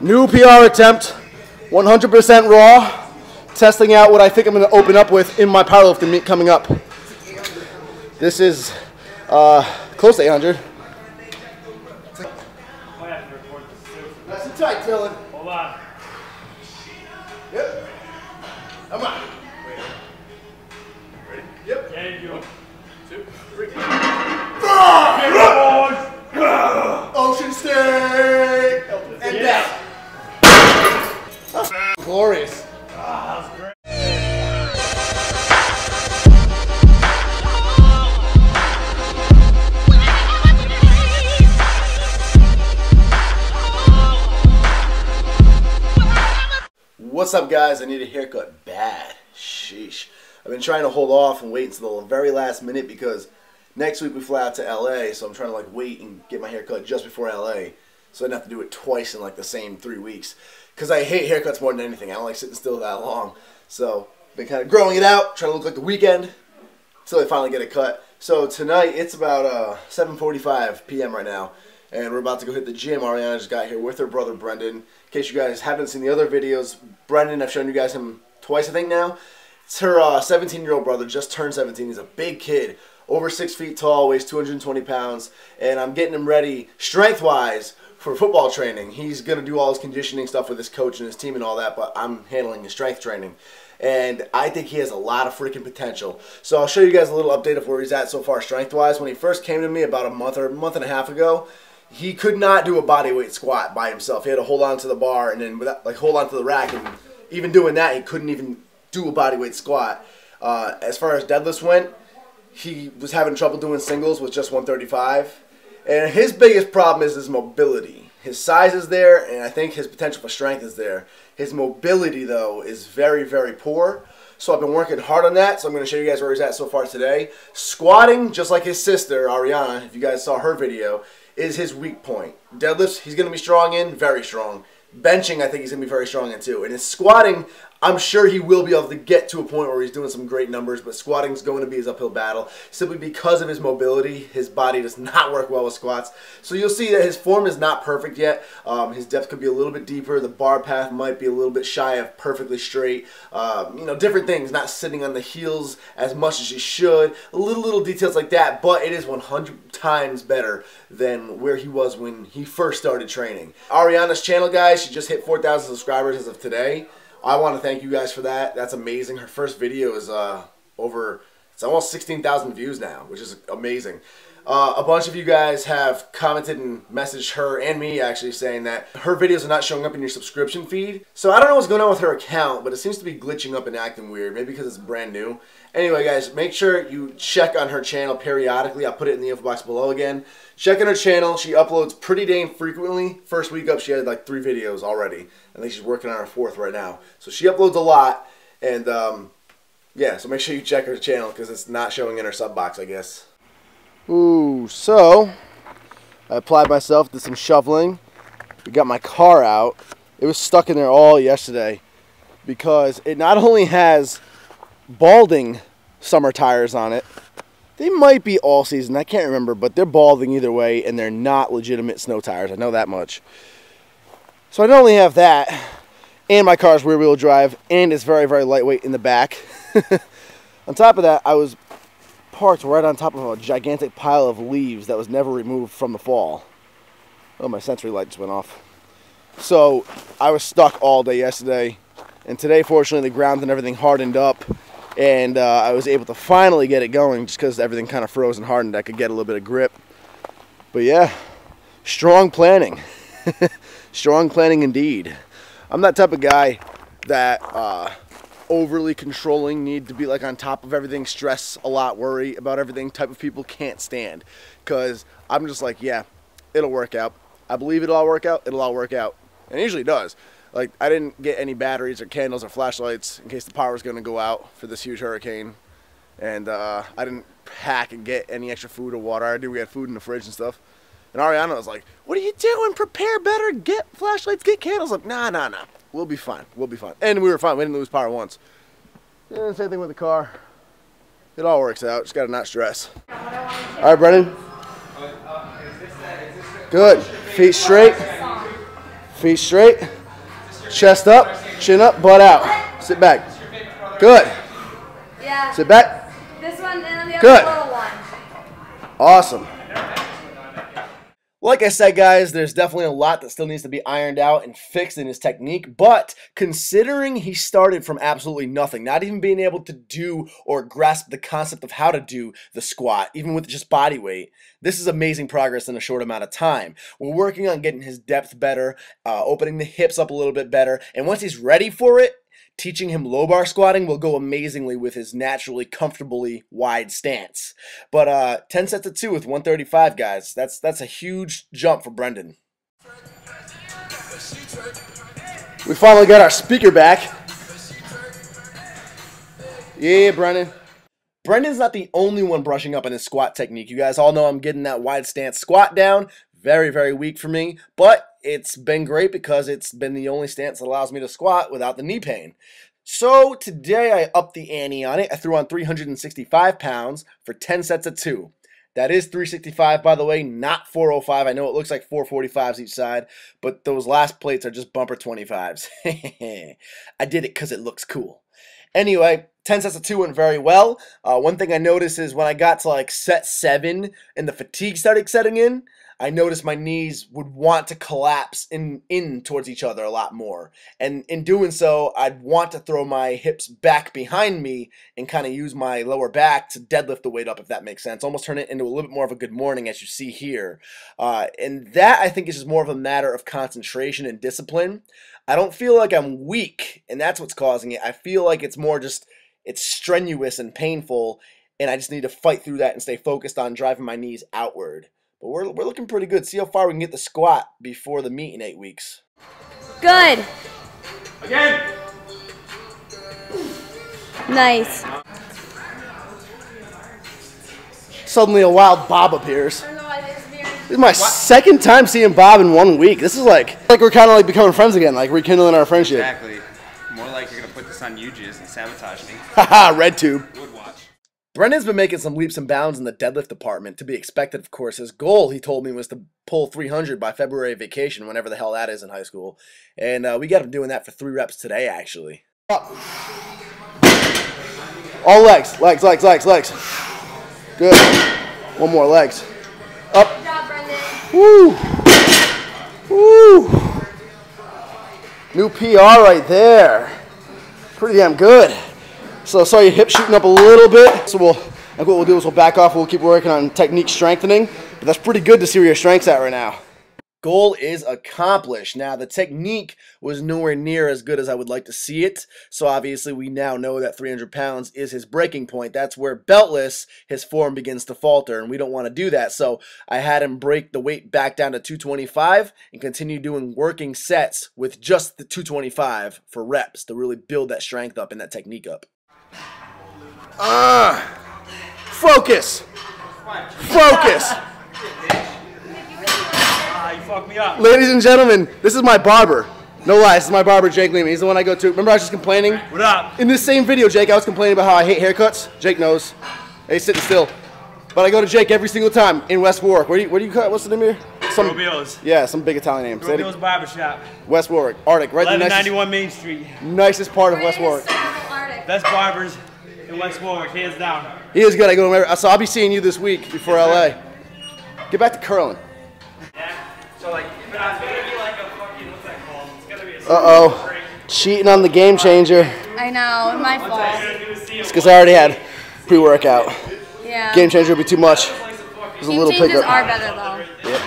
New PR attempt, 100% raw, testing out what I think I'm going to open up with in my powerlifting meet coming up. This is close to 800. Nice and tight, Dylan. Hold on. Yep. Come on. Ready? Yep. Yeah, you do. 1, 2, 3. Ocean State. And down. Glorious. That was great. What's up, guys? I need a haircut bad. Sheesh. I've been trying to hold off and wait until the very last minute because next week we fly out to LA, so I'm trying to wait and get my haircut just before LA so I don't have to do it twice in the same 3 weeks. Because I hate haircuts more than anything. I don't like sitting still that long. So been kind of growing it out, trying to look like the weekend until I finally get it cut. So tonight it's about 7:45 p.m. right now, and we're about to go hit the gym. Ariana just got here with her brother Brendan. In case you guys haven't seen the other videos, Brendan, I've shown you guys him twice I think now. It's her 17-year-old brother, just turned 17. He's a big kid, over 6 feet tall, weighs 220 pounds, and I'm getting him ready strength-wise for football training. He's going to do all his conditioning stuff with his coach and his team and all that, but I'm handling his strength training. And I think he has a lot of freaking potential. So I'll show you guys a little update of where he's at so far strength-wise. When he first came to me about a month and a half ago, he could not do a bodyweight squat by himself. He had to hold on to the bar and then hold on to the rack, and even doing that, he couldn't even do a bodyweight squat. As far as deadlifts went, he was having trouble doing singles with just 135. And his biggest problem is his mobility. His size is there, and I think his potential for strength is there. His mobility, though, is very, very poor. So I've been working hard on that, so I'm going to show you guys where he's at so far today. Squatting, just like his sister, Ariana, if you guys saw her video, is his weak point. Deadlifts, he's going to be strong in, very strong. Benching, I think he's going to be very strong in too. And his squatting, I'm sure he will be able to get to a point where he's doing some great numbers, but squatting is going to be his uphill battle simply because of his mobility. His body does not work well with squats. So you'll see that his form is not perfect yet. His depth could be a little bit deeper. The bar path might be a little bit shy of perfectly straight. Different things, not sitting on the heels as much as he should. Little details like that, but it is 100 times better than where he was when he first started training. Ariana's channel, guys, she just hit 4,000 subscribers as of today. I want to thank you guys for that. That's amazing. Her first video is it's almost 16,000 views now, which is amazing. A bunch of you guys have commented and messaged her and me actually saying that her videos are not showing up in your subscription feed. So I don't know what's going on with her account, but it seems to be glitching up and acting weird. Maybe because it's brand new. Anyway, guys, make sure you check on her channel periodically. I'll put it in the info box below again. Check on her channel. She uploads pretty dang frequently. First week up, she had 3 videos already. I think she's working on her 4th right now. So she uploads a lot. And, yeah, so make sure you check her channel because it's not showing in her sub box, I guess. Ooh, so I applied myself, did some shoveling. We got my car out. It was stuck in there all yesterday because it not only has balding summer tires on it. They might be all season, I can't remember, but they're balding either way, and they're not legitimate snow tires. I know that much. So I not only have that, and my car's rear-wheel drive, and it's very, very lightweight in the back. On top of that, I was parked right on top of a gigantic pile of leaves that was never removed from the fall. Oh, my sensory light just went off. So I was stuck all day yesterday, and today, fortunately, the ground and everything hardened up. And I was able to finally get it going just because everything kind of froze and hardened. I could get a little bit of grip. But yeah, strong planning. Strong planning indeed. I'm that type of guy that overly controlling, need to be on top of everything, stress a lot, worry about everything type of people can't stand. Because I'm just yeah, it'll work out. I believe it'll all work out. It'll all work out. And it usually does. I didn't get any batteries or candles or flashlights in case the power was going to go out for this huge hurricane. And I didn't pack and get any extra food or water. I knew we had food in the fridge and stuff. And Ariana was like, what are you doing? Prepare better. Get flashlights, get candles. I'm like, nah. We'll be fine. We'll be fine. And we were fine. We didn't lose power once. And same thing with the car. It all works out. Just got to not stress. All right, Brennan. Good. Feet straight. Feet straight. Chest up. Chin up. Butt out. Sit back. Good. Yeah. Sit back. This one and then the other Good. little one. Awesome. Like I said, guys, there's definitely a lot that still needs to be ironed out and fixed in his technique, but considering he started from absolutely nothing, not even being able to do or grasp the concept of how to do the squat, even with just body weight, this is amazing progress in a short amount of time. We're working on getting his depth better, opening the hips up a little bit better, and once he's ready for it, teaching him low bar squatting will go amazingly with his naturally comfortably wide stance. But 10 sets of 2 with 135, guys. That's a huge jump for Brendan. We finally got our speaker back. Yeah, Brendan. Brendan's not the only one brushing up on his squat technique. You guys all know I'm getting that wide stance squat down. Very, very weak for me, but it's been great because it's been the only stance that allows me to squat without the knee pain. So today I upped the ante on it. I threw on 365 pounds for 10 sets of 2. That is 365, by the way, not 405. I know it looks like 445s each side, but those last plates are just bumper 25s. I did it because it looks cool. Anyway, 10 sets of 2 went very well. One thing I noticed is when I got to like set 7 and the fatigue started setting in, I noticed my knees would want to collapse in towards each other a lot more. And in doing so, I'd want to throw my hips back behind me and kind of use my lower back to deadlift the weight up, if that makes sense. Almost turn it into a little bit more of a good morning, as you see here. And that, I think, is just more of a matter of concentration and discipline. I don't feel like I'm weak, and that's what's causing it. I feel like it's more just, it's strenuous and painful, and I just need to fight through that and stay focused on driving my knees outward. But we're looking pretty good. See how far we can get the squat before the meet in 8 weeks. Good. Again. Nice. Suddenly a wild Bob appears. This is my second time seeing Bob in 1 week. This is like we're kind of like becoming friends again, like rekindling our friendship. Exactly. More like you're going to put this on UGS and sabotage me. Haha, red tube. Would watch. Brendan's been making some leaps and bounds in the deadlift department, to be expected, of course. His goal, he told me, was to pull 300 by February vacation, whenever the hell that is in high school. And we got him doing that for 3 reps today, actually. Up. All legs, legs, legs, legs, legs. Good. One more, legs. Up. Good job, Brendan. Woo. Woo. New PR right there. Pretty damn good. So I saw your hip shooting up a little bit. So what we'll do is we'll back off. We'll keep working on technique strengthening. But that's pretty good to see where your strength's at right now. Goal is accomplished. Now, the technique was nowhere near as good as I would like to see it. So obviously we now know that 300 pounds is his breaking point. That's where beltless, his form begins to falter, and we don't want to do that. So I had him break the weight back down to 225 and continue doing working sets with just the 225 for reps to really build that strength up and that technique up. Focus. Focus. You fucked me up. Ladies and gentlemen, this is my barber. No lies, this is my barber, Jake Lehman. He's the one I go to. Remember I was just complaining? What up? In this same video, Jake, I was complaining about how I hate haircuts. Jake knows. Hey, sitting still. But I go to Jake every single time in West Warwick. Where do you cut? What's the name here? Robios. Yeah, some big Italian name. Robios Barbershop. West Warwick. Arctic, right? 1191 Main Street. Nicest part of West Warwick. Best barbers in West Warwick, hands down. He is good. I go to so I'll be seeing you this week before LA. Get back to curling. Yeah. So like, but it's gonna be like a fucking, what's that called? It's gonna be a Uh-oh. Cheating on the game changer. I know, my fault. It's because I already had pre-workout. Yeah. Game changer would be too much. There's a little Game changes pickup. are better though. Yep.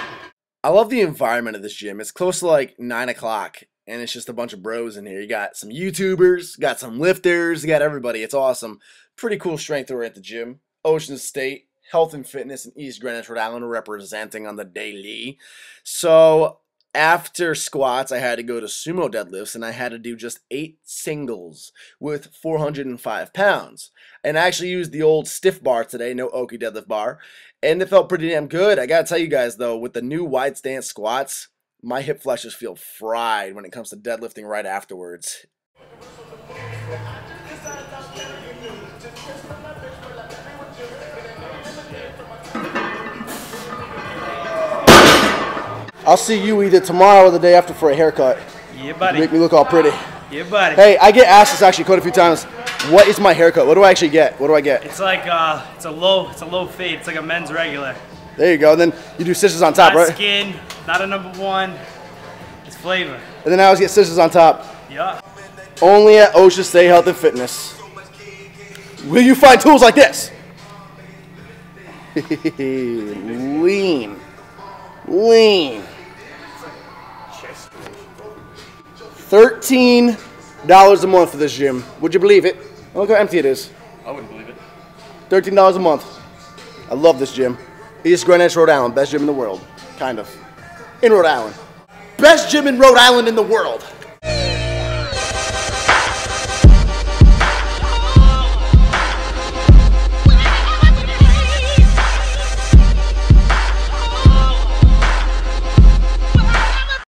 I love the environment of this gym. It's close to like 9 o'clock, and it's just a bunch of bros in here. You got some YouTubers, got some lifters, you got everybody. It's awesome. Pretty cool strength over at the gym. Ocean State, Health and Fitness in East Greenwich, Rhode Island, representing on the daily. So after squats, I had to go to sumo deadlifts, and I had to do just 8 singles with 405 pounds. And I actually used the old stiff bar today, no Oki deadlift bar, and it felt pretty damn good. I gotta tell you guys though, with the new wide stance squats, my hip flexors feel fried when it comes to deadlifting right afterwards. I'll see you either tomorrow or the day after for a haircut. Yeah, buddy. Make me look all pretty. Yeah, buddy. Hey, I get asked this actually quite a few times. What is my haircut? What do I actually get? What do I get? It's like it's a low fade. It's like a men's regular. There you go. And then you do scissors on top, Not right? skin, not a number one. It's flavor. And then I always get scissors on top. Yeah. Only at OSHA Stay Health and Fitness. Will you find tools like this? Lean. Lean. $13 a month for this gym. Would you believe it? Look how empty it is. I wouldn't believe it. $13 a month. I love this gym. East Greenwich, Rhode Island. Best gym in the world. Kind of. In Rhode Island. Best gym in Rhode Island in the world.